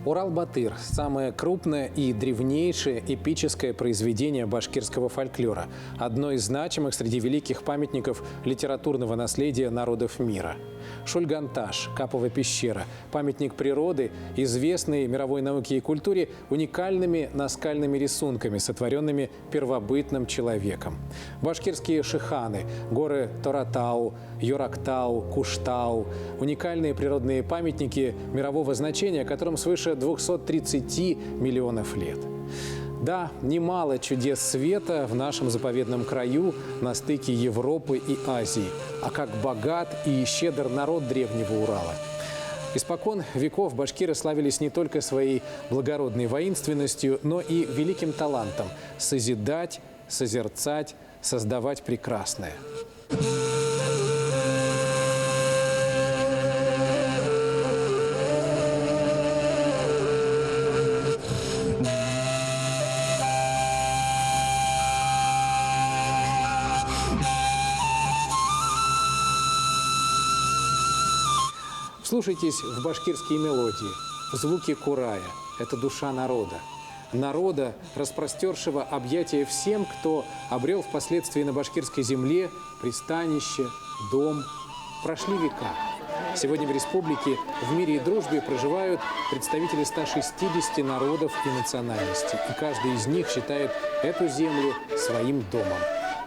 Урал-Батыр – самое крупное и древнейшее эпическое произведение башкирского фольклора, одно из значимых среди великих памятников литературного наследия народов мира. Шульганташ, Капова пещера, памятник природы, известный мировой науке и культуре уникальными наскальными рисунками, сотворенными первобытным человеком. Башкирские шиханы, горы Торатау, Юрактау, Куштау – уникальные природные памятники мирового значения, которым свыше 230 миллионов лет. Да, немало чудес света в нашем заповедном краю на стыке Европы и Азии. А как богат и щедр народ древнего Урала. Испокон веков башкиры славились не только своей благородной воинственностью, но и великим талантом – созидать, созерцать, создавать прекрасное. Вслушайтесь в башкирские мелодии, в звуки курая. Это душа народа. Народа, распростершего объятия всем, кто обрел впоследствии на башкирской земле пристанище, дом. Прошли века. Сегодня в республике в мире и дружбе проживают представители 160 народов и национальностей. И каждый из них считает эту землю своим домом.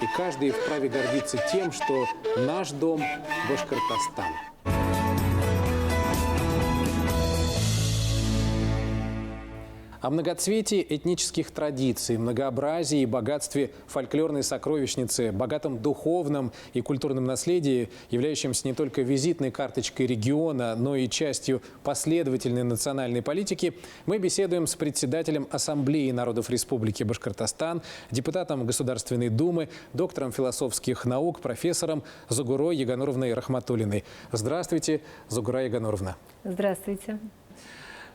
И каждый вправе гордиться тем, что наш дом – Башкортостан. О многоцветии этнических традиций, многообразии и богатстве фольклорной сокровищницы, богатом духовном и культурном наследии, являющемся не только визитной карточкой региона, но и частью последовательной национальной политики, мы беседуем с председателем Ассамблеи народов Республики Башкортостан, депутатом Государственной Думы, доктором философских наук, профессором Зугурой Ягонуровной Рахматуллиной. Здравствуйте, Зугура Ягонуровна. Здравствуйте.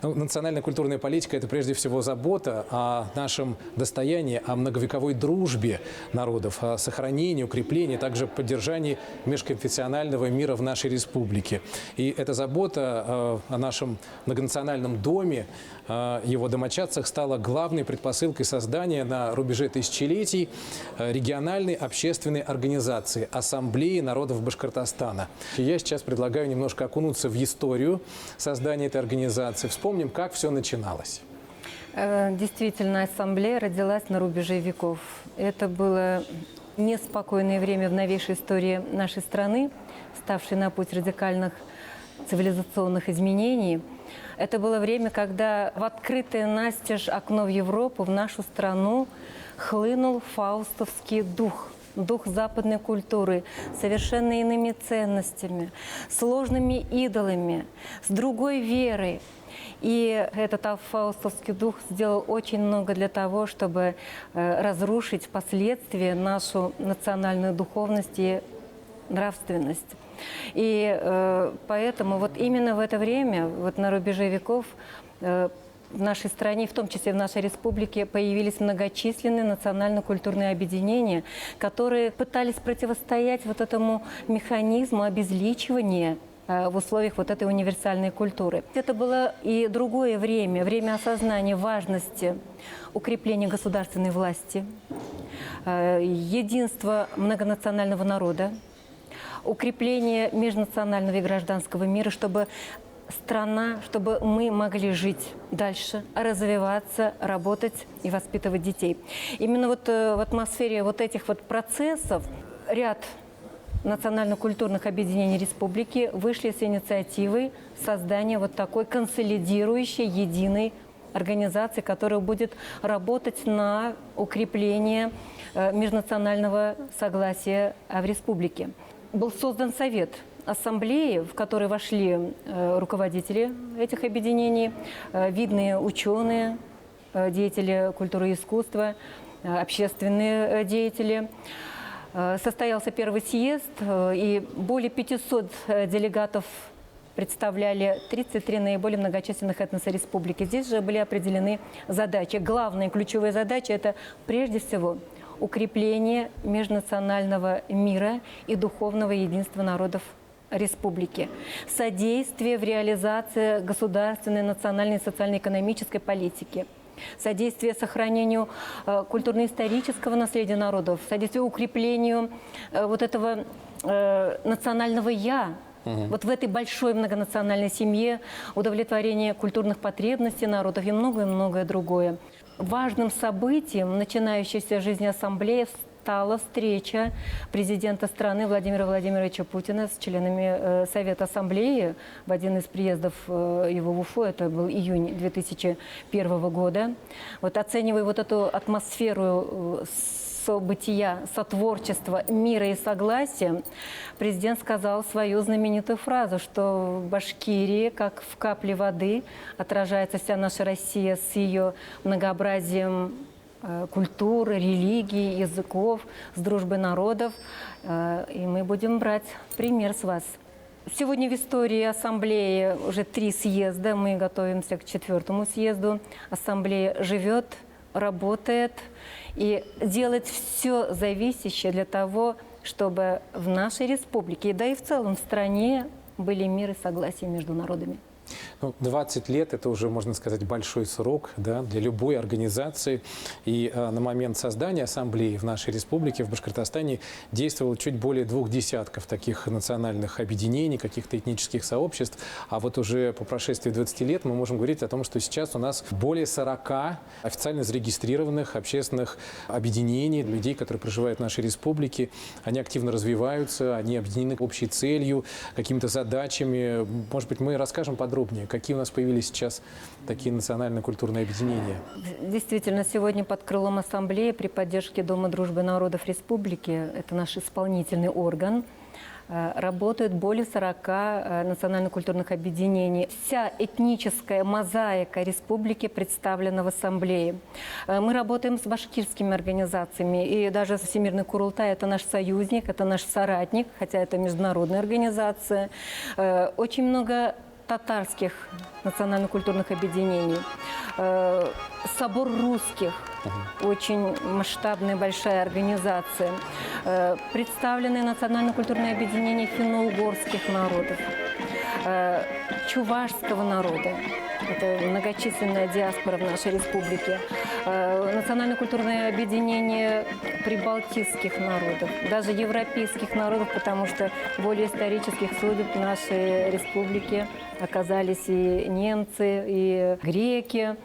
Национально-культурная политика – это прежде всего забота о нашем достоянии, о многовековой дружбе народов, о сохранении, укреплении, также поддержании межконфессионального мира в нашей республике. И эта забота о нашем многонациональном доме, его домочадцах стала главной предпосылкой создания на рубеже тысячелетий региональной общественной организации Ассамблеи народов Башкортостана. Я сейчас предлагаю немножко окунуться в историю создания этой организации. Вспомним, как все начиналось. Действительно, ассамблея родилась на рубеже веков. Это было неспокойное время в новейшей истории нашей страны, ставшей на путь радикальных цивилизационных изменений. Это было время, когда в открытое настежь окно в Европу, в нашу страну, хлынул фаустовский дух. Дух западной культуры, совершенно иными ценностями, сложными идолами, с другой верой. И этот фаустовский дух сделал очень много для того, чтобы разрушить впоследствии нашу национальную духовность и нравственность. И поэтому вот именно в это время, вот на рубеже веков, в нашей стране, в том числе в нашей республике, появились многочисленные национально-культурные объединения, которые пытались противостоять вот этому механизму обезличивания в условиях вот этой универсальной культуры. Это было и другое время, время осознания важности укрепления государственной власти, единства многонационального народа, укрепления межнационального и гражданского мира, чтобы страна, чтобы мы могли жить дальше, развиваться, работать и воспитывать детей. Именно вот в атмосфере вот этих вот процессов ряд национально-культурных объединений республики вышли с инициативой создания вот такой консолидирующей, единой организации, которая будет работать на укрепление межнационального согласия в республике. Был создан совет ассамблеи, в который вошли руководители этих объединений, видные ученые, деятели культуры и искусства, общественные деятели. Состоялся первый съезд, и более 500 делегатов представляли 33 наиболее многочисленных этноса республики. Здесь же были определены задачи. Главная ключевая задача – это прежде всего укрепление межнационального мира и духовного единства народов республики, содействие в реализации государственной, национальной, социально-экономической политики, содействие сохранению культурно-исторического наследия народов, содействие укреплению вот этого национального «я». Вот в этой большой многонациональной семье удовлетворение культурных потребностей народов и многое другое. Важным событием начинающейся жизни ассамблеи стала встреча президента страны Владимира Владимировича Путина с членами Совета Ассамблеи в один из приездов его в Уфу, это был июнь 2001 года. Вот оценивая вот эту атмосферу события, сотворчества, мира и согласия, президент сказал свою знаменитую фразу, что в Башкирии, как в капле воды, отражается вся наша Россия с ее многообразием культуры, религий, языков, с дружбой народов. И мы будем брать пример с вас. Сегодня в истории Ассамблеи уже 3 съезда, мы готовимся к 4-му съезду. Ассамблея живет, работает и делает все зависящее для того, чтобы в нашей республике, да и в целом в стране, были мир и согласие между народами. 20 лет – это уже, можно сказать, большой срок, да, для любой организации. И на момент создания ассамблеи в нашей республике, в Башкортостане, действовало чуть более 2 десятков таких национальных объединений, каких-то этнических сообществ. А вот уже по прошествии 20 лет мы можем говорить о том, что сейчас у нас более 40 официально зарегистрированных общественных объединений, людей, которые проживают в нашей республике. Они активно развиваются, они объединены общей целью, какими-то задачами. Может быть, мы расскажем подробнее, какие у нас появились сейчас такие национально-культурные объединения? Действительно, сегодня под крылом Ассамблеи при поддержке Дома дружбы народов республики, это наш исполнительный орган, работают более 40 национально-культурных объединений. Вся этническая мозаика республики представлена в Ассамблее. Мы работаем с башкирскими организациями, и даже Всемирный Курултай – это наш союзник, это наш соратник, хотя это международная организация. Очень много татарских национально-культурных объединений, Собор русских, очень масштабная большая организация, представленные национально-культурные объединения финно-угорских народов, чувашского народа, это многочисленная диаспора в нашей республике, национально-культурное объединение прибалтийских народов, даже европейских народов, потому что более исторических судеб в нашей республике оказались и немцы, и греки,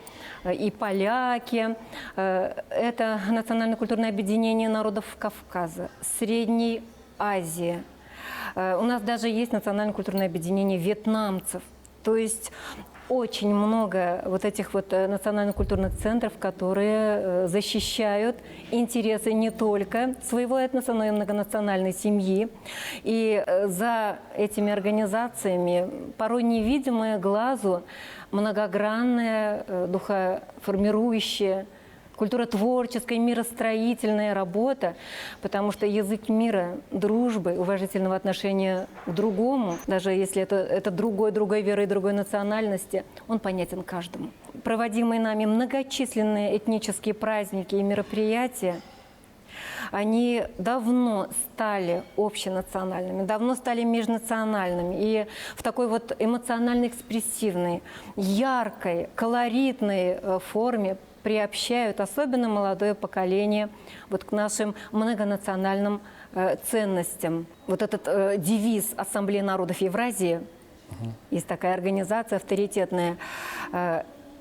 и поляки. Это национально-культурное объединение народов Кавказа, Средней Азии. У нас даже есть национально-культурное объединение вьетнамцев. То есть очень много вот этих вот национально-культурных центров, которые защищают интересы не только своего этноса, но и многонациональной семьи. И за этими организациями порой невидимое глазу многогранная, духоформирующая, культуротворческая, миростроительная работа, потому что язык мира, дружбы, уважительного отношения к другому, даже если это другой веры и другой национальности, он понятен каждому. Проводимые нами многочисленные этнические праздники и мероприятия, они давно стали общенациональными, давно стали межнациональными. И в такой вот эмоционально-экспрессивной, яркой, колоритной форме приобщают особенно молодое поколение вот к нашим многонациональным ценностям. Вот этот девиз Ассамблеи народов Евразии, есть такая организация авторитетная,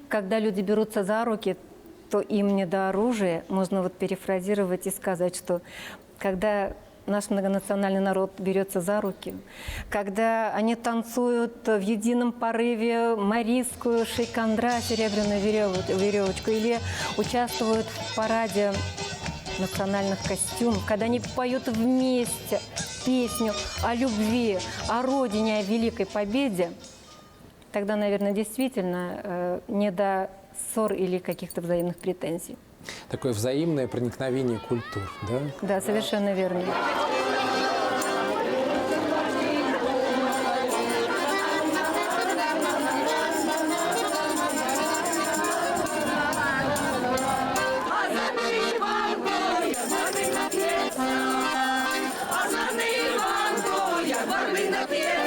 когда люди берутся за руки, то им не до оружия, можно вот перефразировать и сказать, что когда наш многонациональный народ берется за руки, когда они танцуют в едином порыве марийскую шейкандра, серебряную веревочку, или участвуют в параде национальных костюмов, когда они поют вместе песню о любви, о родине, о великой победе, тогда, наверное, действительно не до ссор или каких-то взаимных претензий. Такое взаимное проникновение культур, да? Да, совершенно верно. Озорний Іванко, як барвінок є.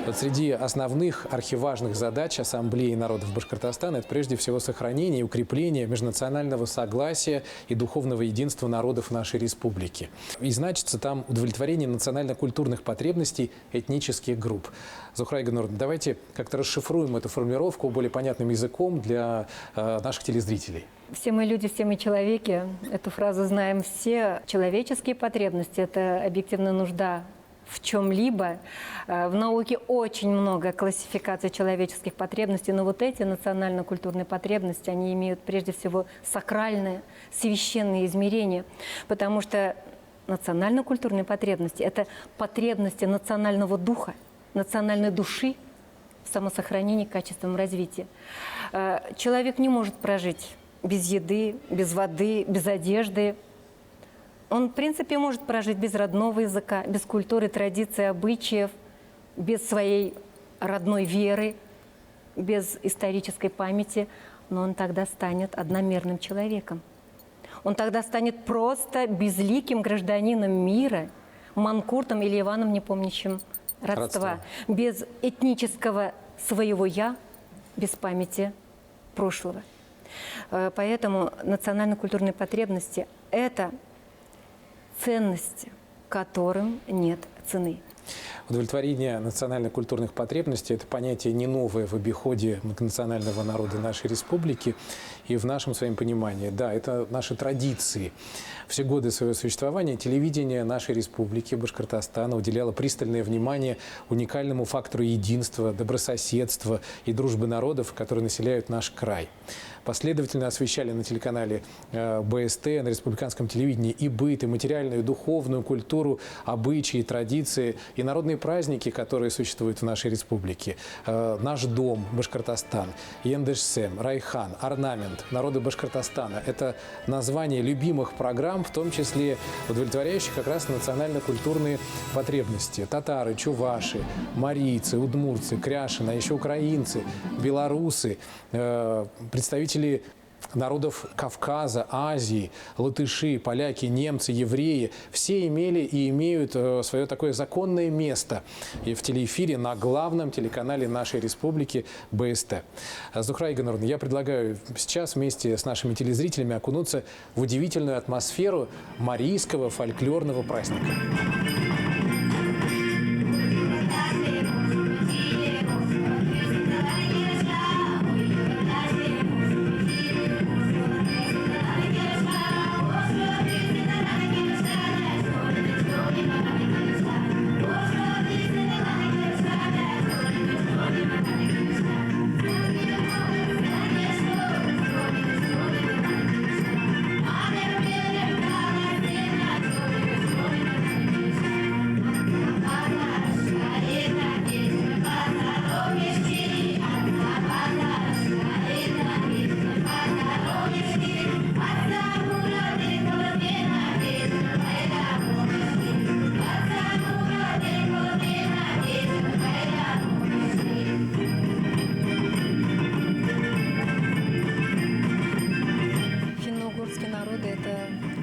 Вот среди основных архиважных задач Ассамблеи народов Башкортостана – это прежде всего сохранение и укрепление межнационального согласия и духовного единства народов нашей республики. И значится там удовлетворение национально-культурных потребностей этнических групп. Зухра Игоревна, давайте как-то расшифруем эту формулировку более понятным языком для наших телезрителей. Все мы люди, все мы человеки. Эту фразу знаем все. Человеческие потребности – это объективная нужда в чем-либо. В науке очень много классификаций человеческих потребностей, но вот эти национально-культурные потребности, они имеют прежде всего сакральное, священное измерение, потому что национально-культурные потребности – это потребности национального духа, национальной души в самосохранении, качественном развитии. Человек не может прожить без еды, без воды, без одежды. Он, в принципе, может прожить без родного языка, без культуры, традиций, обычаев, без своей родной веры, без исторической памяти, но он тогда станет одномерным человеком. Он тогда станет просто безликим гражданином мира, манкуртом или Иваном, не помнящим родства, без этнического своего «я», без памяти прошлого. Поэтому национально-культурные потребности – это ценности, которым нет цены. Удовлетворение национально-культурных потребностей – это понятие не новое в обиходе многонационального народа нашей республики и в нашем своем понимании. Да, это наши традиции. Все годы своего существования телевидение нашей республики Башкортостана уделяло пристальное внимание уникальному фактору единства, добрососедства и дружбы народов, которые населяют наш край. Последовательно освещали на телеканале БСТ, на республиканском телевидении и быт, и материальную, и духовную культуру, обычаи, традиции и народные праздники, которые существуют в нашей республике. Наш дом, Башкортостан, Ендешсем, Райхан, орнамент, народы Башкортостана – это название любимых программ, в том числе удовлетворяющих как раз национально-культурные потребности. Татары, чуваши, марийцы, удмуртцы, кряшины, а еще украинцы, белорусы, представители народов Кавказа, Азии, латыши, поляки, немцы, евреи, все имели и имеют свое такое законное место и в телеэфире на главном телеканале нашей республики БСТ. Зухра Игоревна, я предлагаю сейчас вместе с нашими телезрителями окунуться в удивительную атмосферу марийского фольклорного праздника.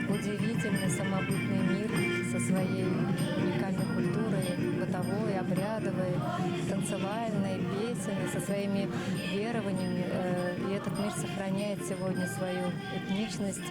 Удивительный самобытный мир со своей уникальной культурой, бытовой, обрядовой, танцевальной, песенной, со своими верованиями. И этот мир сохраняет сегодня свою этничность,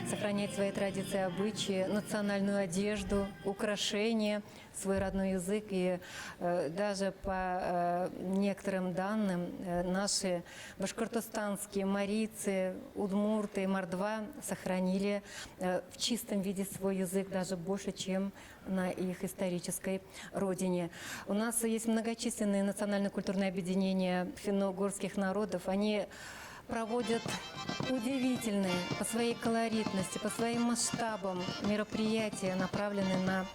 сохраняет свои традиции, обычаи, национальную одежду, украшения, свой родной язык. И даже по некоторым данным наши башкортостанские марийцы, удмурты, мордва сохранили в чистом виде свой язык даже больше, чем на их исторической родине. У нас есть многочисленные национально-культурные объединения финно-угорских народов. Они проводят удивительные по своей колоритности, по своим масштабам мероприятия, направленные на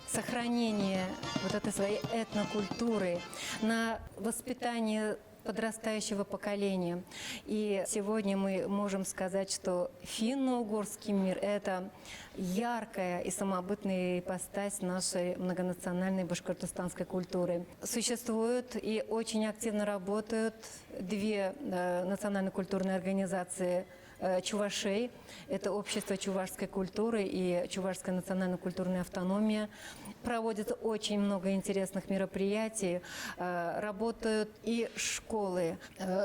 сохранение вот этой своей этнокультуры, на воспитание подрастающего поколения. И сегодня мы можем сказать, что финно-угорский мир – это яркая и самобытная ипостась нашей многонациональной башкортостанской культуры. Существуют и очень активно работают две национально-культурные организации чувашей. Это Общество чувашской культуры и Чувашская национально-культурная автономия. Проводится очень много интересных мероприятий, работают и школы,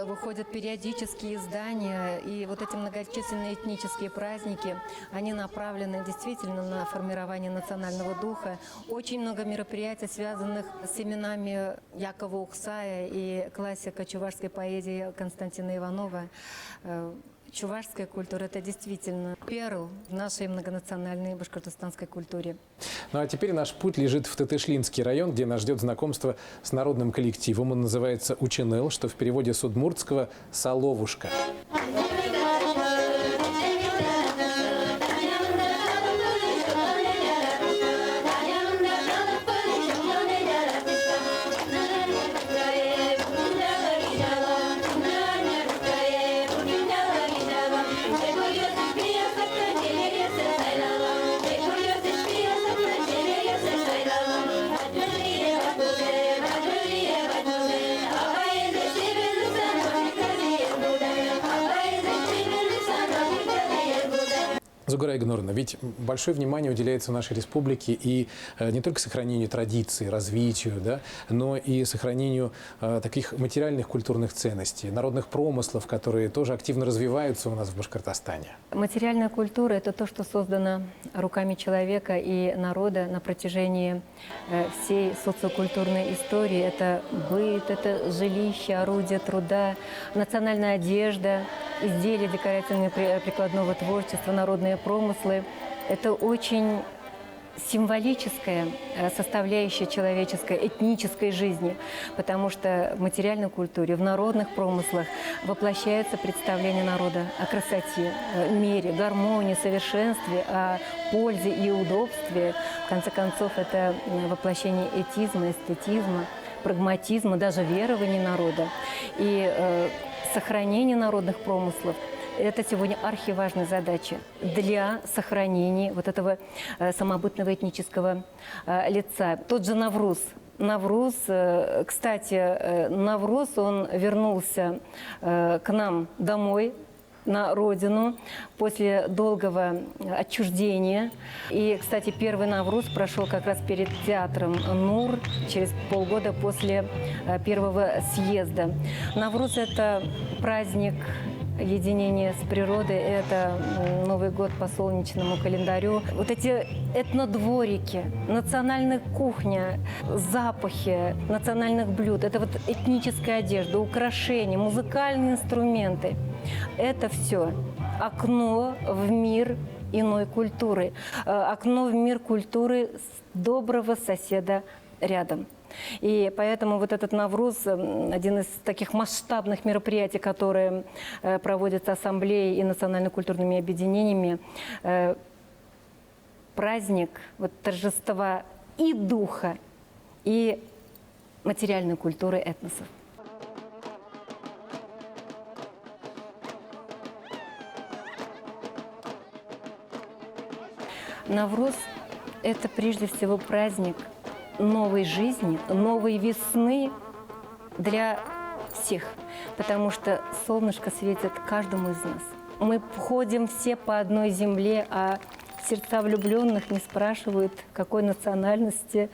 выходят периодические издания, и вот эти многочисленные этнические праздники, они направлены действительно на формирование национального духа. Очень много мероприятий, связанных с именами Якова Ухсая и классика чувашской поэзии Константина Иванова. Чувашская культура – это действительно перл в нашей многонациональной башкортостанской культуре. Ну а теперь наш путь лежит в Тетышлинский район, где нас ждет знакомство с народным коллективом. Он называется «Учинел», что в переводе с удмуртского «соловушка». Зугара Игнорна, ведь большое внимание уделяется в нашей республике и не только сохранению традиций, развитию, да, но и сохранению таких материальных культурных ценностей, народных промыслов, которые тоже активно развиваются у нас в Башкортостане. Материальная культура – это то, что создано руками человека и народа на протяжении всей социокультурной истории. Это быт, это жилище, орудие труда, национальная одежда, изделия декоративного прикладного творчества, народные промыслы. Это очень символическая составляющая человеческой, этнической жизни, потому что в материальной культуре, в народных промыслах воплощается представление народа о красоте, мере, гармонии, совершенстве, о пользе и удобстве. В конце концов, это воплощение этизма, эстетизма, прагматизма, даже верований народа. И сохранение народных промыслов – это сегодня архиважная задача для сохранения вот этого самобытного этнического лица. Тот же Навруз. Навруз, кстати, Навруз, он вернулся к нам домой, на родину, после долгого отчуждения. И, кстати, первый Навруз прошел как раз перед театром НУР, через полгода после первого съезда. Навруз – это праздник единение с природой, это Новый год по солнечному календарю. Вот эти этнодворики, национальная кухня, запахи национальных блюд, это вот этническая одежда, украшения, музыкальные инструменты. Это все окно в мир иной культуры, окно в мир культуры доброго соседа рядом. И поэтому вот этот Навруз, один из таких масштабных мероприятий, которые проводятся ассамблеей и национально-культурными объединениями, праздник вот, торжества и духа, и материальной культуры этносов. Навруз – это прежде всего праздник новой жизни, новой весны для всех, потому что солнышко светит каждому из нас. Мы ходим все по одной земле, а сердца влюбленных не спрашивают, какой национальности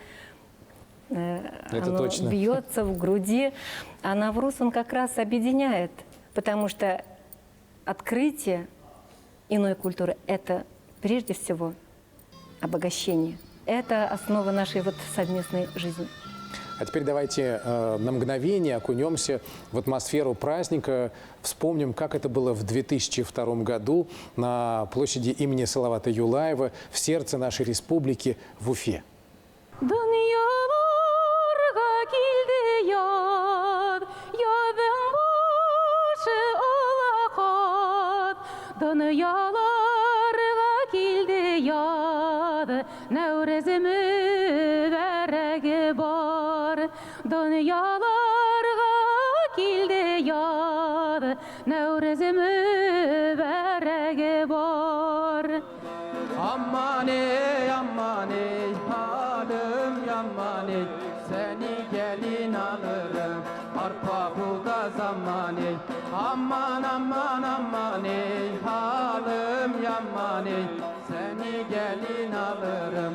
оно бьется в груди. А Навруз, он как раз объединяет, потому что открытие иной культуры – это прежде всего обогащение. Это основа нашей вот совместной жизни. А теперь давайте на мгновение окунемся в атмосферу праздника. Вспомним, как это было в 2002 году на площади имени Салавата Юлаева в сердце нашей республики в Уфе. Aman ey aman ey halim yaman ey seni gelin alırım arpa buğda zaman ey aman aman aman ey halim yaman ey seni gelin alırım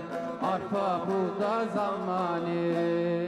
arpa buğda zamanı.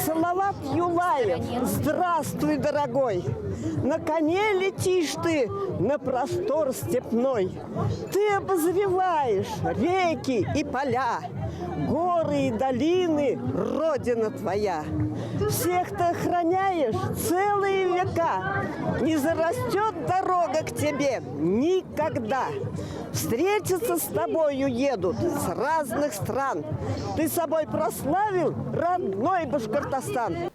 Салават Юлаев, здравствуй, дорогой! На коне летишь ты на простор степной. Ты обозреваешь реки и поля, горы и долины, родина твоя. Всех ты охраняешь целые века. Не зарастет дорога к тебе никогда. Встретиться с тобою едут с разных стран. Ты собой прославил родной Башкортостан.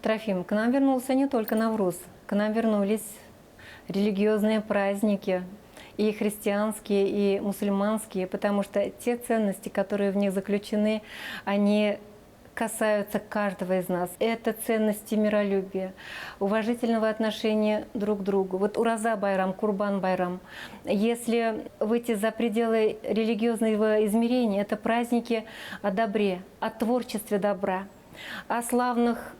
Трофим, к нам вернулся не только Навруз, к нам вернулись религиозные праздники, и христианские, и мусульманские, потому что те ценности, которые в них заключены, они касаются каждого из нас. Это ценности миролюбия, уважительного отношения друг к другу. Вот Ураза Байрам, Курбан Байрам. Если выйти за пределы религиозного измерения, это праздники о добре, о творчестве добра, о славных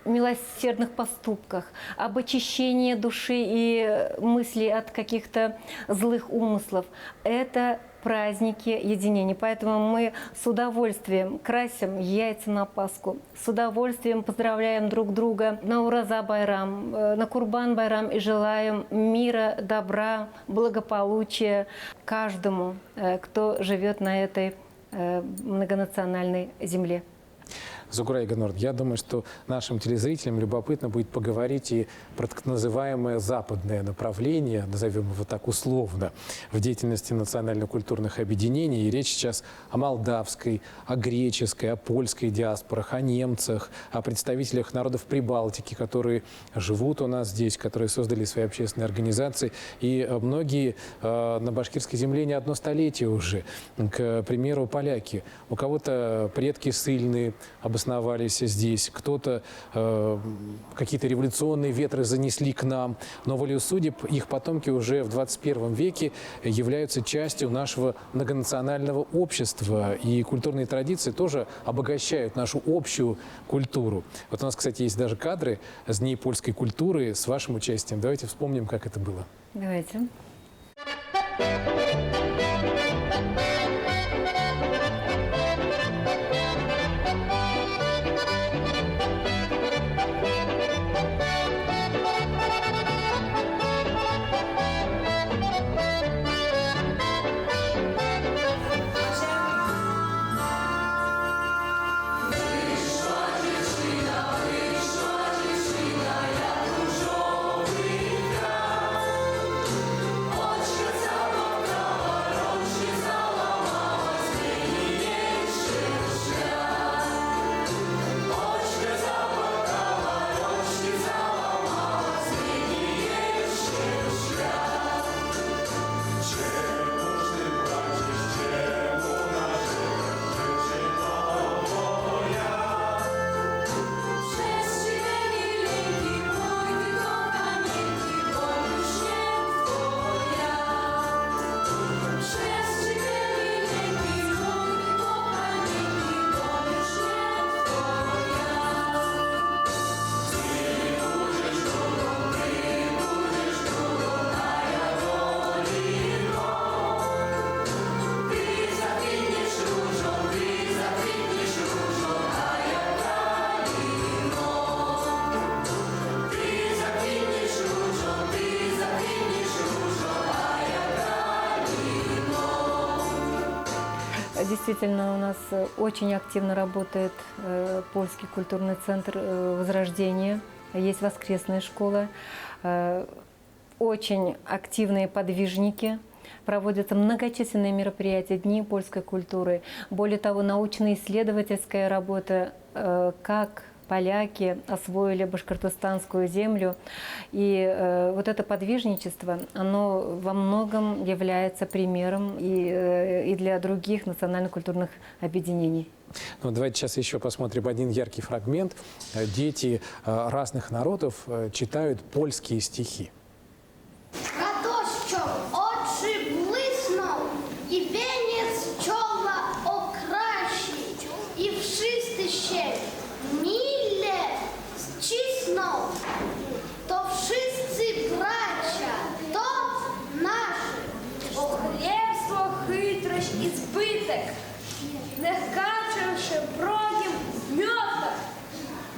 милосердных поступках, об очищении души и мыслей от каких-то злых умыслов. Это праздники единения. Поэтому мы с удовольствием красим яйца на Пасху, с удовольствием поздравляем друг друга на Ураза Байрам, на Курбан Байрам и желаем мира, добра, благополучия каждому, кто живет на этой многонациональной земле. Зугура Игонор, я думаю, что нашим телезрителям любопытно будет поговорить и про так называемое западное направление, назовем его так условно, в деятельности национально-культурных объединений. И речь сейчас о молдавской, о греческой, о польской диаспорах, о немцах, о представителях народов Прибалтики, которые живут у нас здесь, которые создали свои общественные организации. И многие на башкирской земле не одно столетие уже. К примеру, поляки. У кого-то предки ссыльные, обосновались здесь, кто-то какие-то революционные ветры занесли к нам, но волею судеб их потомки уже в 21 веке являются частью нашего многонационального общества, и культурные традиции тоже обогащают нашу общую культуру. Вот у нас, кстати, есть даже кадры с Дней польской культуры с вашим участием. Давайте вспомним, как это было. Давайте. Действительно, у нас очень активно работает Польский культурный центр Возрождения. Есть воскресная школа, очень активные подвижники. проводятся многочисленные мероприятия, дни польской культуры. Более того, научно-исследовательская работа, как поляки освоили башкортостанскую землю. И вот это подвижничество, оно во многом является примером и для других национально-культурных объединений. Ну, давайте сейчас еще посмотрим один яркий фрагмент. Дети разных народов читают польские стихи. Radością oczy błysną i wieniec czoła okrasi i wszyscy się mile ścisną. To wszyscy bracia, to nasze. Охлебство, хитрость і збиток, не качавши бродім мьота,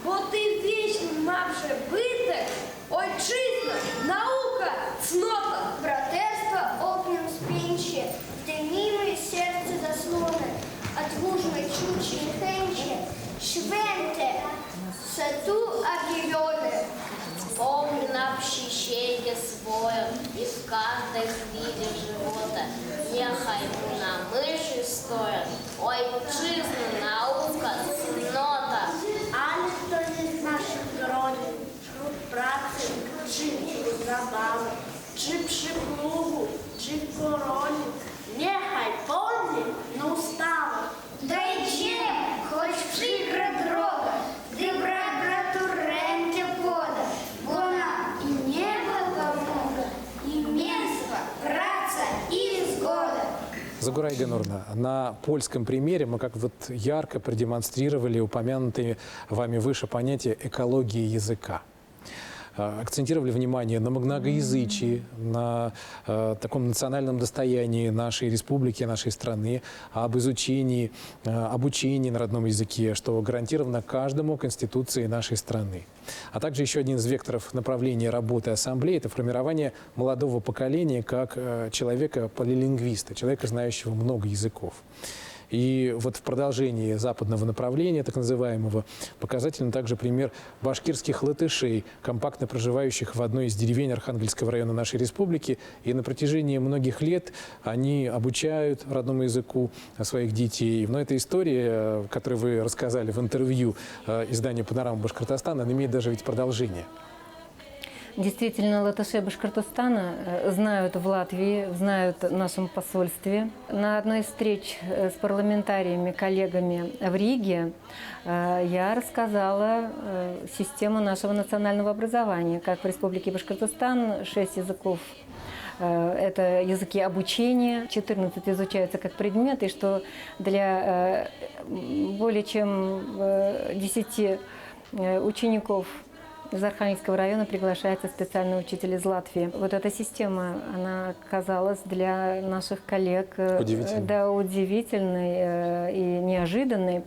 бо ти вічно мавши биток, ойчизна, наука, цнота. Братерство оп'єм спінче, тиміми серце заслоне, отвужне чучі хенче, швенте, сату об'євьоне. Помни на пщищенье свое и в каждой хвиле живота. Нехай мы на мыши стоят, ой, чизна, наука, цнота. Але хто з наших народів, труд праці, чи забави, чи przy plugu, czy w koronie, niechaj polnie na ustawę. Dojdziemy, choć przykra droga, gdy brat bratu rękę poda, bo nam i niebo pomoga, i mięso, praca i zgoda. Загура Игонурна, на польском примере мы как вот ярко продемонстрировали упомянутые вами выше понятия экологии языка. Акцентировали внимание на многоязычии, на таком национальном достоянии нашей республики, нашей страны, об изучении, обучении на родном языке, что гарантировано каждому Конституции нашей страны. А также еще один из векторов направления работы Ассамблеи – это формирование молодого поколения как человека-полилингвиста, человека, знающего много языков. И вот в продолжении западного направления, так называемого, показательно также пример башкирских латышей, компактно проживающих в одной из деревень Архангельского района нашей республики. И на протяжении многих лет они обучают родному языку своих детей. Но эта история, которую вы рассказали в интервью издания «Панорама Башкортостана», она имеет даже ведь продолжение. Действительно, латыши Башкортостана знают в Латвии, знают в нашем посольстве. На одной из встреч с парламентариями, коллегами в Риге я рассказала систему нашего национального образования. Как в Республике Башкортостан 6 языков – это языки обучения, 14 изучаются как предмет, и что для более чем 10 учеников из Архангельского района приглашается специальный учитель из Латвии. Вот эта система, она оказалась для наших коллег удивительной и неожиданной.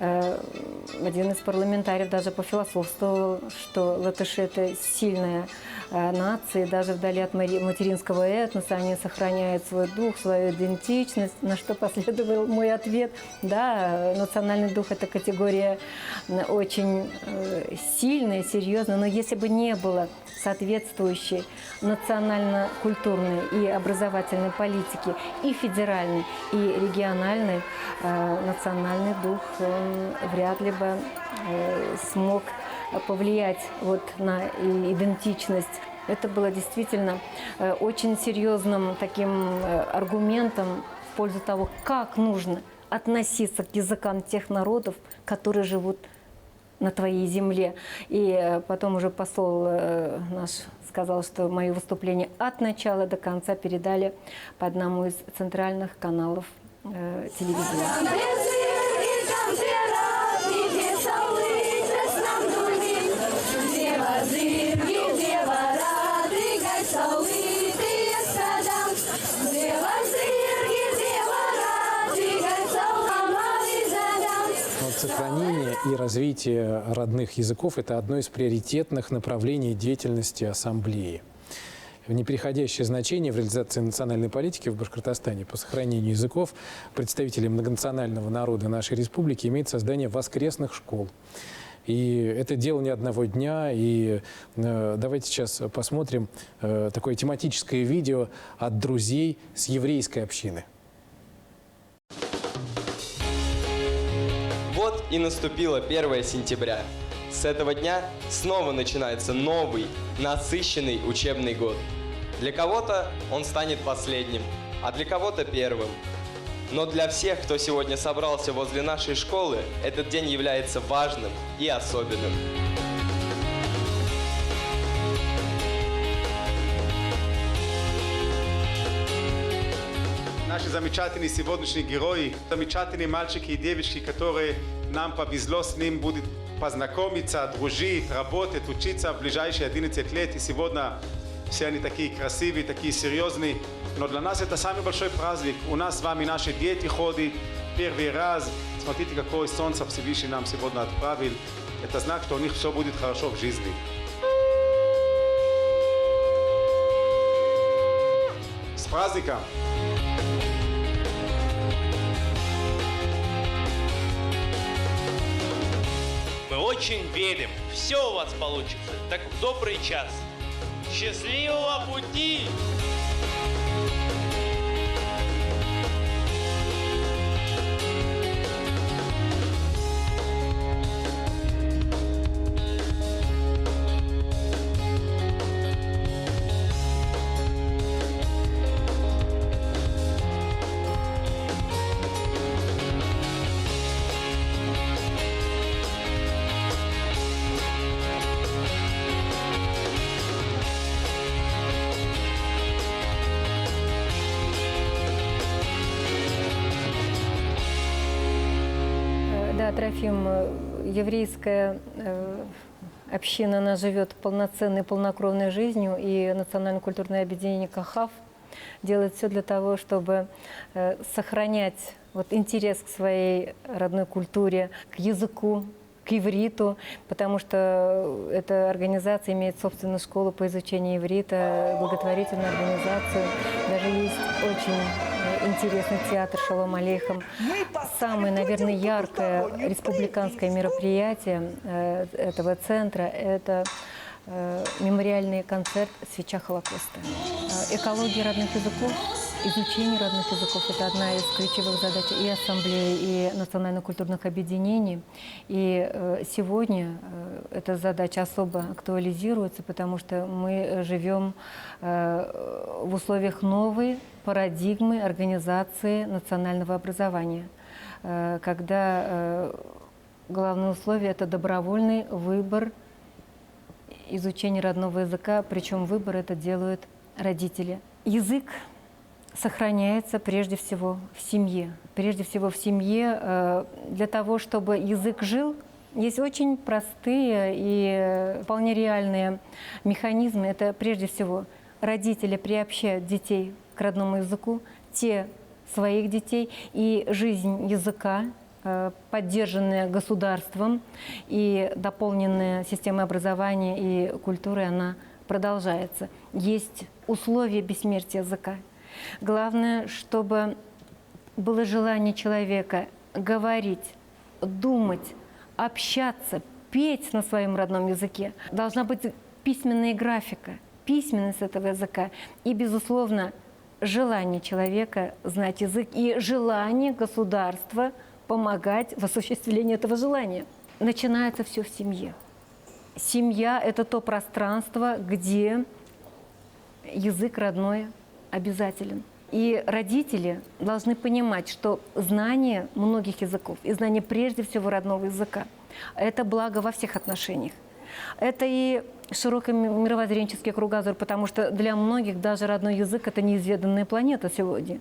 Один из парламентариев даже пофилософствовал, что латыши – это сильная нация, даже вдали от материнского этноса они сохраняют свой дух, свою идентичность, на что последовал мой ответ. Да, национальный дух – это категория очень сильная, серьезная, но если бы не было соответствующей национально-культурной и образовательной политики, и федеральной, и региональной, национальный дух он вряд ли бы смог повлиять вот на идентичность. Это было действительно очень серьезным таким аргументом в пользу того, как нужно относиться к языкам тех народов, которые живут на твоей земле. И потом уже посол наш сказал, что мои выступления от начала до конца передали по одному из центральных каналов телевидения. Сохранение и развитие родных языков – это одно из приоритетных направлений деятельности Ассамблеи. Непереходящее значение в реализации национальной политики в Башкортостане по сохранению языков представителей многонационального народа нашей республики имеет создание воскресных школ. И это дело не одного дня. И давайте сейчас посмотрим такое тематическое видео от друзей с еврейской общины. Вот и наступило 1 сентября. С этого дня снова начинается новый, насыщенный учебный год. Для кого-то он станет последним, а для кого-то первым. Но для всех, кто сегодня собрался возле нашей школы, этот день является важным и особенным. Наши замечательные сегодняшние герои, замечательные мальчики и девочки, которые нам повезло с ним будет познакомиться, дружить, работать, учиться в ближайшие 11 лет. И сегодня все они такие красивые, такие серьезные. Но для нас это самый большой праздник. У нас с вами наши дети ходят первый раз. Смотрите, какое солнце Всевышний нам сегодня отправил. Это знак, что у них все будет хорошо в жизни. С праздником! Мы очень верим, все у вас получится. Так в добрый час. Счастливого пути! Да, Трофим, еврейская община, она живет полноценной, полнокровной жизнью, и национально-культурное объединение КАХАВ делает все для того, чтобы сохранять интерес к своей родной культуре, к языку, к ивриту, потому что эта организация имеет собственную школу по изучению иврита, благотворительную организацию. Даже есть очень интересный театр «Шалом алейхам». Самое, наверное, яркое республиканское мероприятие этого центра – это мемориальный концерт «Свеча Холокоста». Экология родных языков, изучение родных языков – это одна из ключевых задач и ассамблеи, и национально-культурных объединений. И сегодня эта задача особо актуализируется, потому что мы живем в условиях новой парадигмы организации национального образования, когда главное условие – это добровольный выбор изучения родного языка, причем выбор это делают родители. Язык сохраняется прежде всего в семье. Прежде всего в семье. Для того, чтобы язык жил, есть очень простые и вполне реальные механизмы. Это прежде всего родители приобщают детей к родному языку, те своих детей, и жизнь языка, поддержанная государством и дополненная системой образования и культуры, она продолжается. Есть условия бессмертия языка. Главное, чтобы было желание человека говорить, думать, общаться, петь на своем родном языке. Должна быть письменная графика, письменность этого языка и, безусловно, желание человека знать язык и желание государства помогать в осуществлении этого желания. Начинается все в семье. Семья – это то пространство, где язык родной обязателен. И родители должны понимать, что знание многих языков и знание прежде всего родного языка – это благо во всех отношениях. Это и широкий мировоззренческий кругозор, потому что для многих даже родной язык – это неизведанная планета сегодня.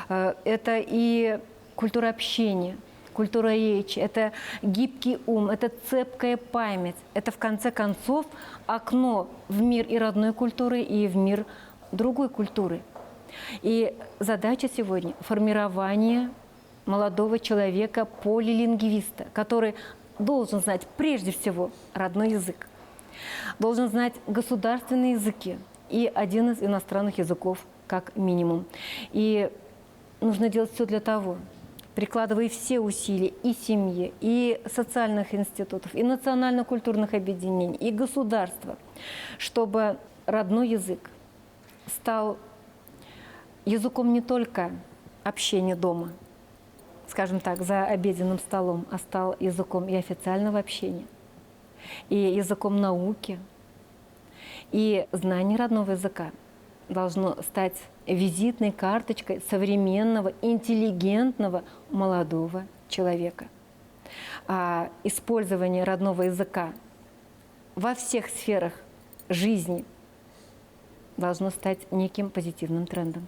Это и культура общения, культура речи, это гибкий ум, это цепкая память. Это, в конце концов, окно в мир и родной культуры, и в мир другой культуры. И задача сегодня – формирование молодого человека, полилингвиста, который должен знать прежде всего родной язык, должен знать государственные языки и один из иностранных языков как минимум. И нужно делать все для того, прикладывая все усилия и семьи, и социальных институтов, и национально-культурных объединений, и государства, чтобы родной язык стал языком не только общения дома, скажем так, за обеденным столом, а стал языком и официального общения, и языком науки, и знание родного языка должно стать визитной карточкой современного, интеллигентного, молодого человека. А использование родного языка во всех сферах жизни должно стать неким позитивным трендом.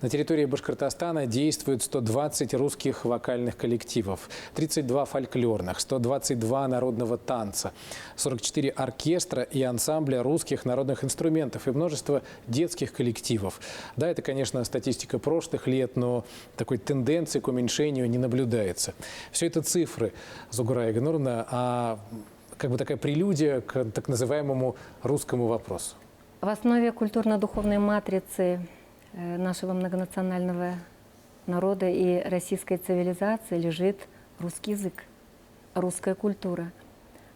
На территории Башкортостана действует 120 русских вокальных коллективов, 32 фольклорных, 122 народного танца, 44 оркестра и ансамбля русских народных инструментов и множество детских коллективов. Да, это, конечно, статистика прошлых лет, но такой тенденции к уменьшению не наблюдается. Все это цифры, Зугура Игнуровна, а как бы такая прелюдия к так называемому русскому вопросу. В основе культурно-духовной матрицы нашего многонационального народа и российской цивилизации лежит русский язык, русская культура,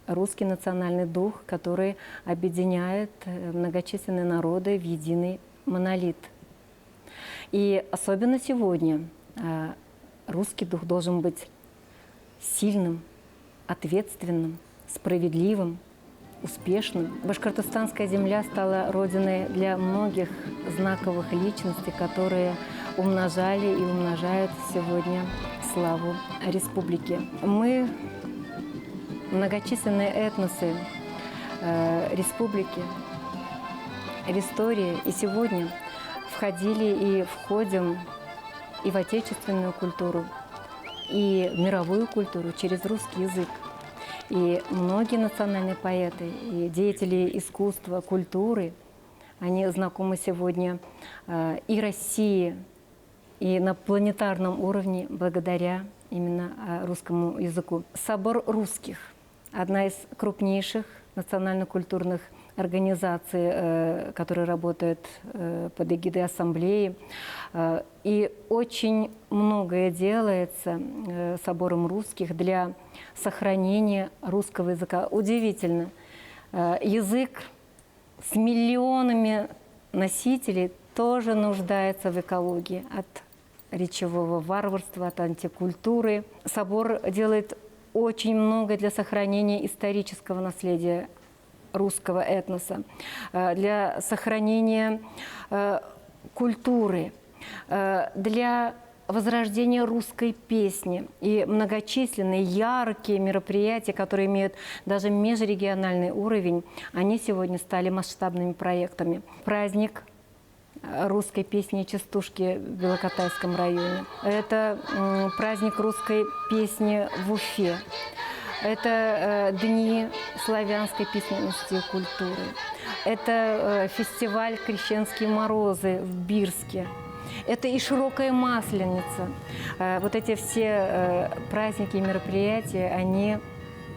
русский национальный дух, который объединяет многочисленные народы в единый монолит. И особенно сегодня русский дух должен быть сильным, ответственным, справедливым, успешным. Башкортостанская земля стала родиной для многих знаковых личностей, которые умножали и умножают сегодня славу республики. Мы, многочисленные этносы республики, в истории и сегодня входили и входим и в отечественную культуру, и в мировую культуру через русский язык. И многие национальные поэты и деятели искусства, культуры, они знакомы сегодня и России, и на планетарном уровне благодаря именно русскому языку. Собор русских – одна из крупнейших национально-культурных организаций, которая работает под эгидой ассамблеи. И очень многое делается собором русских для сохранения русского языка. Удивительно, язык с миллионами носителей тоже нуждается в экологии от речевого варварства, от антикультуры. Собор делает очень много для сохранения исторического наследия русского этноса, для сохранения культуры, для возрождения русской песни. И многочисленные яркие мероприятия, которые имеют даже межрегиональный уровень, они сегодня стали масштабными проектами. Праздник русской песни и частушки в Белокатайском районе. Это праздник русской песни в Уфе. Это дни славянской письменности и культуры. Это фестиваль «Крещенские морозы» в Бирске. Это и широкая масленица. Вот эти все праздники и мероприятия, они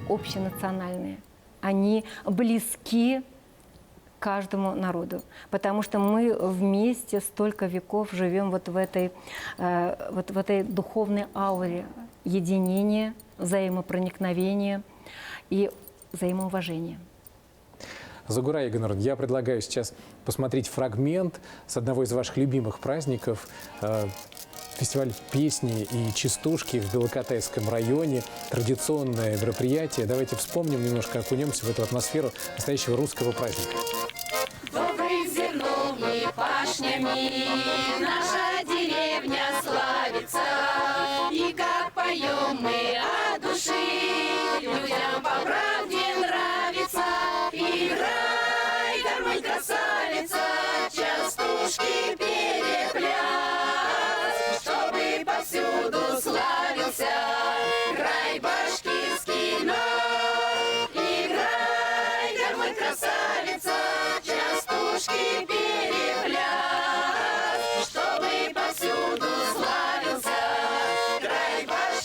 общенациональные. Они близки каждому народу, потому что мы вместе столько веков живем вот в этой духовной ауре единения, взаимопроникновения и взаимоуважения. Зугура Игнуровна, я предлагаю сейчас посмотреть фрагмент с одного из ваших любимых праздников. Фестиваль песни и частушки в Белокатайском районе. Традиционное мероприятие. Давайте вспомним немножко, окунемся в эту атмосферу настоящего русского праздника. Добрых зерном и пашнями наша деревня славится. И как поем мы от души, людям по правде нравится. Играй, гармонь, красавица, частушки перепляс, чтобы повсюду славился край башкирский наш. Играй, гармонь, красавица, частушки перепляс, чтобы повсюду славился край башкирский.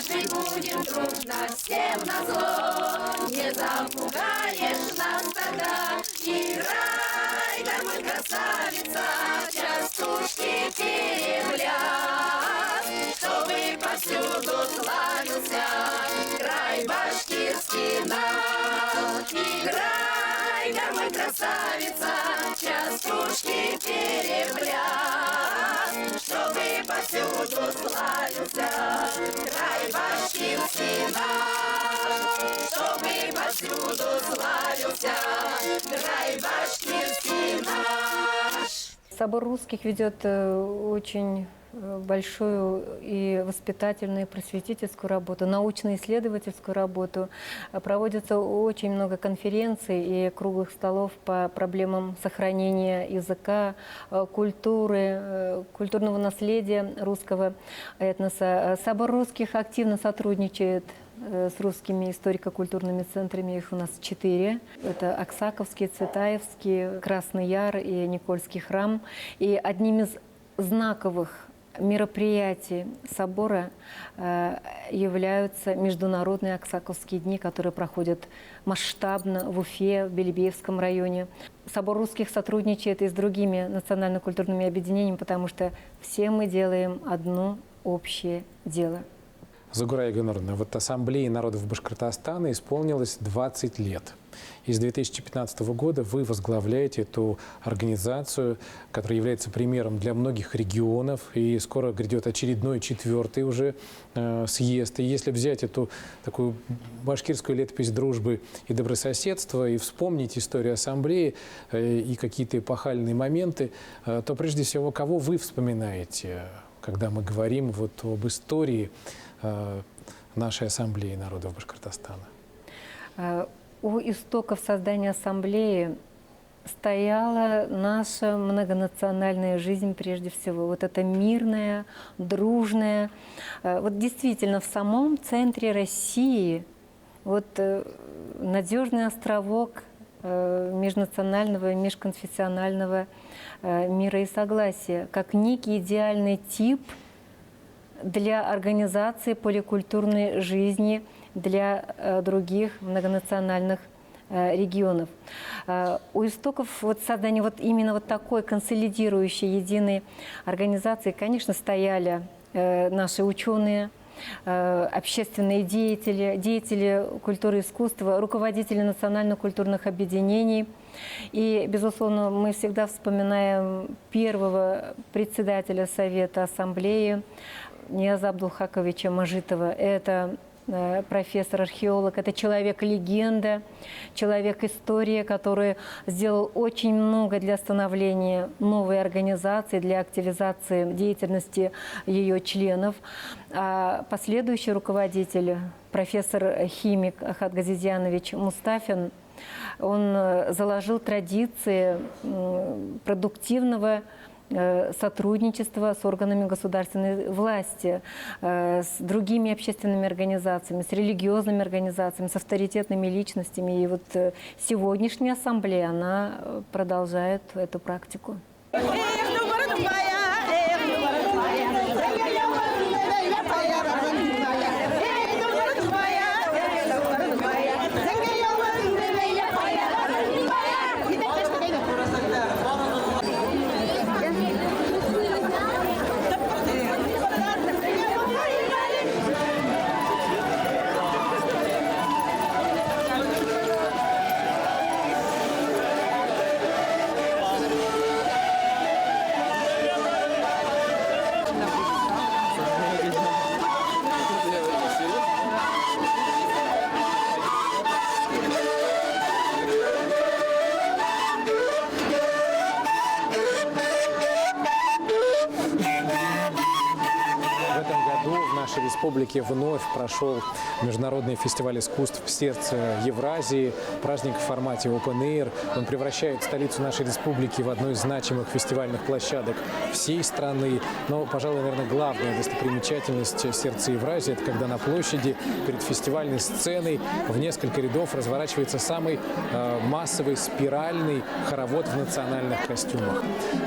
жить будем дружно, всем назло. Не запугаешь нас тогда, играй, гармонь, красавица, частушки перепляс, чтобы повсюду славился край башкирский наш. Играй, гармонь, красавица, частушки перепляс, чтобы повсюду славился край башкирский наш, чтобы повсюду славился край башкирский наш. Собор русских ведет очень большую и воспитательную, и просветительскую работу, научно-исследовательскую работу. Проводится очень много конференций и круглых столов по проблемам сохранения языка, культуры, культурного наследия русского этноса. Собор русских активно сотрудничает с русскими историко-культурными центрами. Их у нас 4. Это Аксаковский, Цветаевский, Красный Яр и Никольский храм. И одним из знаковых мероприятий собора являются международные Аксаковские дни, которые проходят масштабно в Уфе, в Белебеевском районе. Собор русских сотрудничает и с другими национально-культурными объединениями, потому что все мы делаем одно общее дело. Зугура Игоревна, вот Ассамблее народов Башкортостана исполнилось 20 лет. И с 2015 года вы возглавляете эту организацию, которая является примером для многих регионов. И скоро грядет очередной 4-й уже съезд. И если взять эту такую башкирскую летопись дружбы и добрососедства и вспомнить историю Ассамблеи и какие-то эпохальные моменты, то прежде всего, кого вы вспоминаете, когда мы говорим вот об истории нашей Ассамблеи народов Башкортостана? У истоков создания Ассамблеи стояла наша многонациональная жизнь прежде всего. Вот это мирная, дружная. Вот действительно в самом центре России вот надежный островок межнационального и межконфессионального мира и согласия, как некий идеальный тип для организации поликультурной жизни для других многонациональных регионов. У истоков вот создания вот именно вот такой консолидирующей единой организации, конечно, стояли наши ученые, общественные деятели, деятели культуры и искусства, руководители национально-культурных объединений. И, безусловно, мы всегда вспоминаем первого председателя Совета Ассамблеи Нияза Абдулхаковича Мажитова. Это профессор-археолог, это человек-легенда, человек-история, который сделал очень много для становления новой организации, для активизации деятельности ее членов. А последующий руководитель, профессор-химик Ахат Газизянович Мустафин, он заложил традиции продуктивного сотрудничества с органами государственной власти, с другими общественными организациями, с религиозными организациями, с авторитетными личностями. И вот сегодняшняя ассамблея, она продолжает эту практику. Республике вновь прошел международный фестиваль искусств «Сердце Евразии», праздник в формате Open Air. Он превращает столицу нашей республики в одну из значимых фестивальных площадок всей страны. Но, пожалуй, наверное, главная достопримечательность «Сердца Евразии» – это когда на площади перед фестивальной сценой в несколько рядов разворачивается самый массовый спиральный хоровод в национальных костюмах.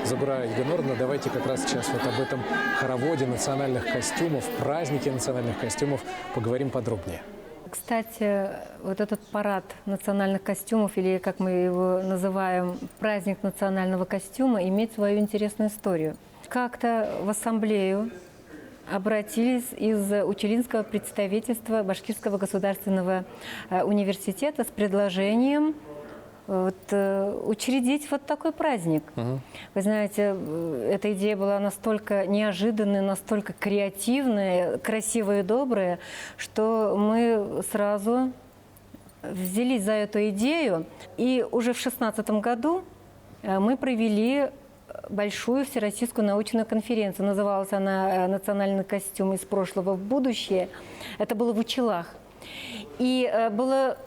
Зугура Игоревна, давайте как раз сейчас вот об этом хороводе национальных костюмов в празднике национальных костюмов. Поговорим подробнее. Кстати, вот этот парад национальных костюмов, или как мы его называем, праздник национального костюма, имеет свою интересную историю. Как-то в ассамблею обратились из училинского представительства Башкирского государственного университета с предложением учредить вот такой праздник. Вы знаете, эта идея была настолько неожиданная, настолько креативная, красивая и добрая, что мы сразу взялись за эту идею. И уже в 2016 году мы провели большую всероссийскую научную конференцию. Называлась она «Национальный костюм из прошлого в будущее». Это было в Училах. И было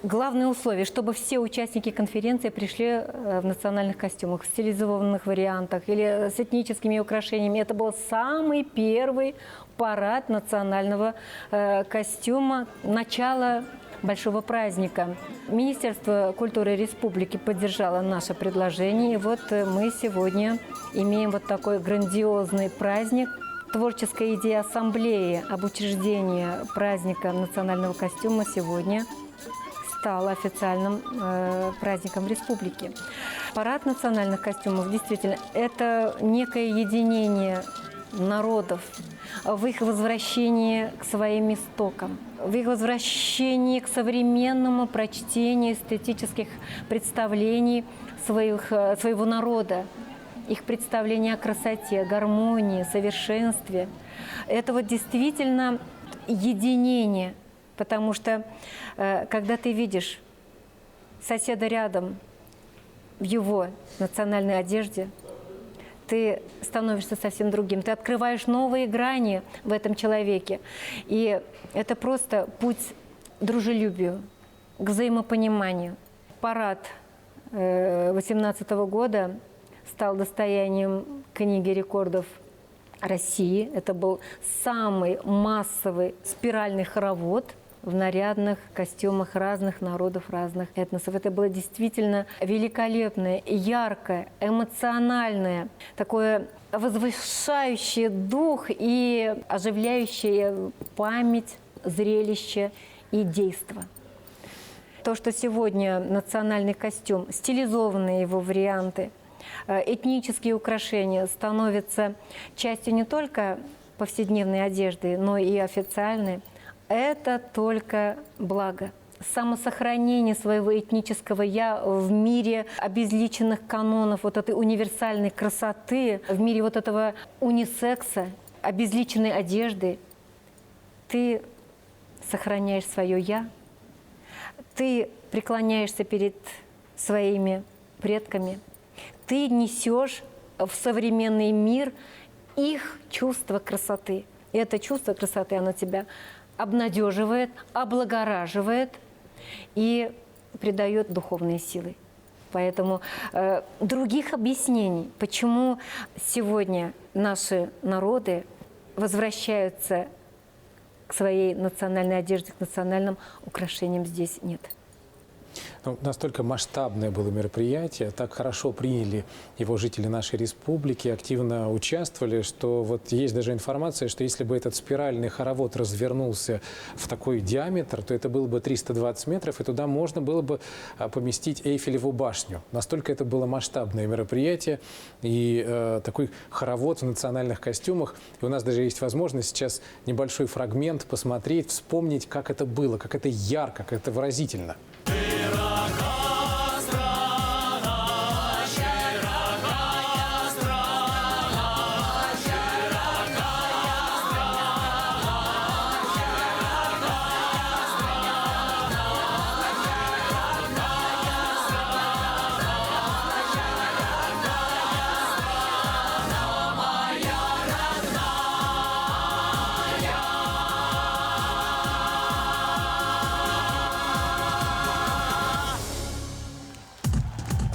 главное условие, чтобы все участники конференции пришли в национальных костюмах, в стилизованных вариантах или с этническими украшениями. Это был самый первый парад национального костюма, начало большого праздника. Министерство культуры Республики поддержало наше предложение. И вот мы сегодня имеем вот такой грандиозный праздник. Творческая идея ассамблеи об учреждении праздника национального костюма сегодня стала официальным праздником республики. Парад национальных костюмов действительно это некое единение народов в их возвращении к своим истокам, в их возвращении к современному прочтению эстетических представлений своего народа, их представления о красоте, гармонии, совершенстве. Это вот действительно единение. Потому что, когда ты видишь соседа рядом в его национальной одежде, ты становишься совсем другим. Ты открываешь новые грани в этом человеке. И это просто путь к дружелюбию, к взаимопониманию. Парад 2018 года стал достоянием книги рекордов России. Это был самый массовый спиральный хоровод в нарядных костюмах разных народов, разных этносов. Это было действительно великолепное, яркое, эмоциональное, такое возвышающее дух и оживляющее память, зрелище и действо. То, что сегодня национальный костюм, стилизованные его варианты, этнические украшения становятся частью не только повседневной одежды, но и официальной, это только благо. Самосохранение своего этнического «я» в мире обезличенных канонов, вот этой универсальной красоты, в мире вот этого унисекса, обезличенной одежды. Ты сохраняешь свое «я», ты преклоняешься перед своими предками, ты несешь в современный мир их чувство красоты. И это чувство красоты, оно тебя обнадеживает, облагораживает и придает духовные силы. Поэтому других объяснений, почему сегодня наши народы возвращаются к своей национальной одежде, к национальным украшениям, здесь нет. Ну, настолько масштабное было мероприятие, так хорошо приняли его жители нашей республики, активно участвовали, что вот есть даже информация, что если бы этот спиральный хоровод развернулся в такой диаметр, то это было бы 320 метров, и туда можно было бы поместить Эйфелеву башню. Настолько это было масштабное мероприятие, и такой хоровод в национальных костюмах. И у нас даже есть возможность сейчас небольшой фрагмент посмотреть, вспомнить, как это было, как это ярко, как это выразительно.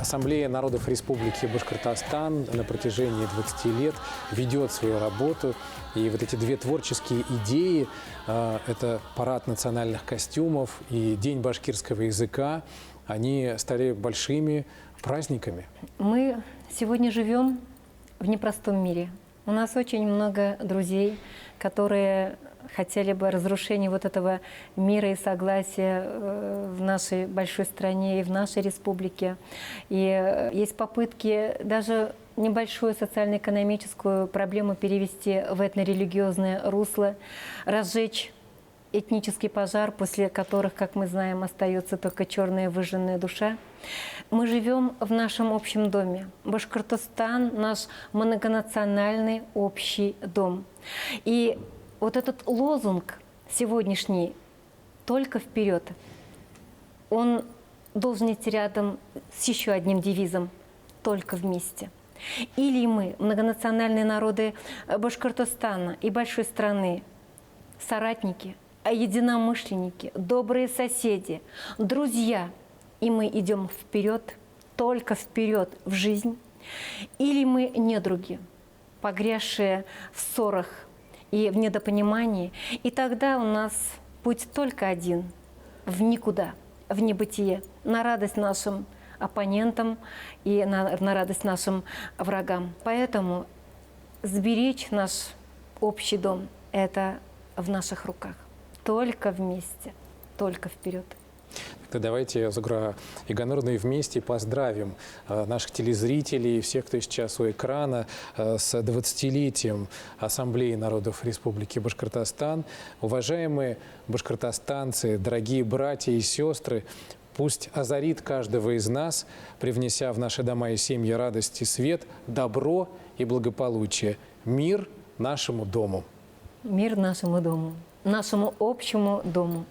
Ассамблея народов Республики Башкортостан на протяжении 20 лет ведет свою работу. И вот эти две творческие идеи – это парад национальных костюмов и День башкирского языка – они стали большими праздниками. Мы сегодня живем в непростом мире. У нас очень много друзей, которые хотели бы разрушения вот этого мира и согласия в нашей большой стране и в нашей республике. И есть попытки даже небольшую социально-экономическую проблему перевести в этнорелигиозное русло, разжечь этнический пожар, после которых, как мы знаем, остается только черная выжженная душа. Мы живем в нашем общем доме. Башкортостан – наш многонациональный общий дом. И вот этот лозунг сегодняшний «Только вперед», он должен идти рядом с еще одним девизом «Только вместе». Или мы, многонациональные народы Башкортостана и большой страны, соратники, единомышленники, добрые соседи, друзья, и мы идем вперед, только вперед в жизнь, или мы недруги, погрязшие в ссорах и в недопонимании, и тогда у нас путь только один – в никуда, в небытие, на радость нашим оппонентам и на радость нашим врагам. Поэтому сберечь наш общий дом – это в наших руках. Только вместе, только вперед. Тогда давайте, Зугра Игануровна, вместе поздравим наших телезрителей, всех, кто сейчас у экрана, с 20-летием Ассамблеи народов Республики Башкортостан. Уважаемые башкортостанцы, дорогие братья и сестры, пусть озарит каждого из нас, привнеся в наши дома и семьи радость и свет, добро и благополучие. Мир нашему дому. Мир нашему дому, нашему общему дому.